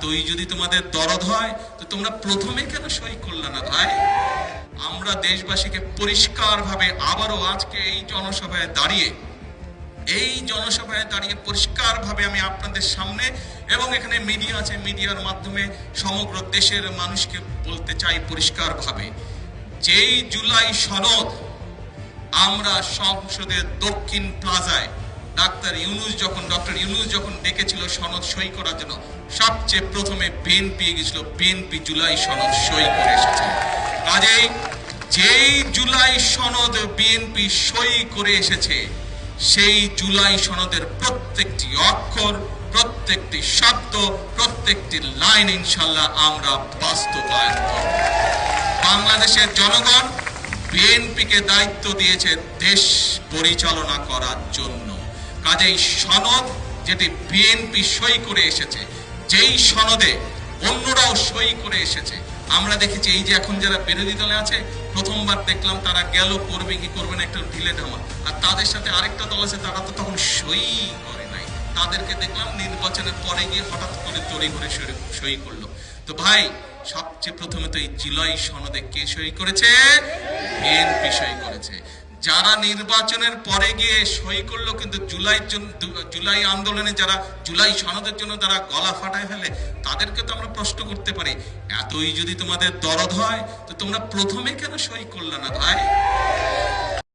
এতই যদি তোমাদের দরদ হয় তো তোমরা প্রথমে কেন সই করলে না ভাই? আমরা দেশবাসীকে পরিষ্কারভাবে আবারও আজকে এই জনসভায় দাঁড়িয়ে পরিষ্কারভাবে আমি আপনাদের সামনে এবং এখানে মিডিয়া আছে, মিডিয়ার মাধ্যমে সমগ্র দেশের মানুষকে বলতে চাই পরিষ্কারভাবে, যেই জুলাই সনদ আমরা সংসদের দক্ষিণ প্লাজায় ডক্টর ইউনূস যখন ডেকেছিল সনদ সই করার জন্য, সবচেয়ে প্রথমে বিএনপি গেছিল, বিএনপি জুলাই সনদ সই করে এসেছে। কাজেই যেই জুলাই সনদ বিএনপি সই করে এসেছে, সেই জুলাই সনদের প্রত্যেকটি অক্ষর, প্রত্যেকটি শব্দ, প্রত্যেকটি লাইন ইনশাল্লাহ আমরা বাস্তবায়ন করব। বাংলাদেশের জনগণ বিএনপিকে দায়িত্ব দিয়েছে দেশ পরিচালনা করার জন্য। কাজেই সনদ যেটি বিএনপি সই করে এসেছে, যেই সনদে অন্যরাও সই করে এসেছে, আমরা দেখেছি এই যে এখন যারা বিরোধী দলে আছে, প্রথমবার দেখলাম তারা গেল করবে কি করবে না একটা ঢিলে ঢামা, আর তাদের সাথে আরেকটা দল আছে তারা তো তখন সই করে নাই, তাদেরকে দেখলাম নির্বাচনের পরে গিয়ে হঠাৎ করে তড়ি ঘুরে সই করলো। তো ভাই, সবচেয়ে প্রথমে তো এই জুলাই সনদে কে সই করেছে? বিএনপি সই করেছে। যারা নির্বাচনের পরে গিয়ে সই করলো, কিন্তু জুলাই আন্দোলনে যারা জুলাই সনদের জন্য তারা গলা ফাটায় ফেলে, তাদেরকে তো আমরা প্রশ্ন করতে পারি, এতই যদি তোমাদের দরদ হয় তো তোমরা প্রথমে কেন সই করলে না ভাই?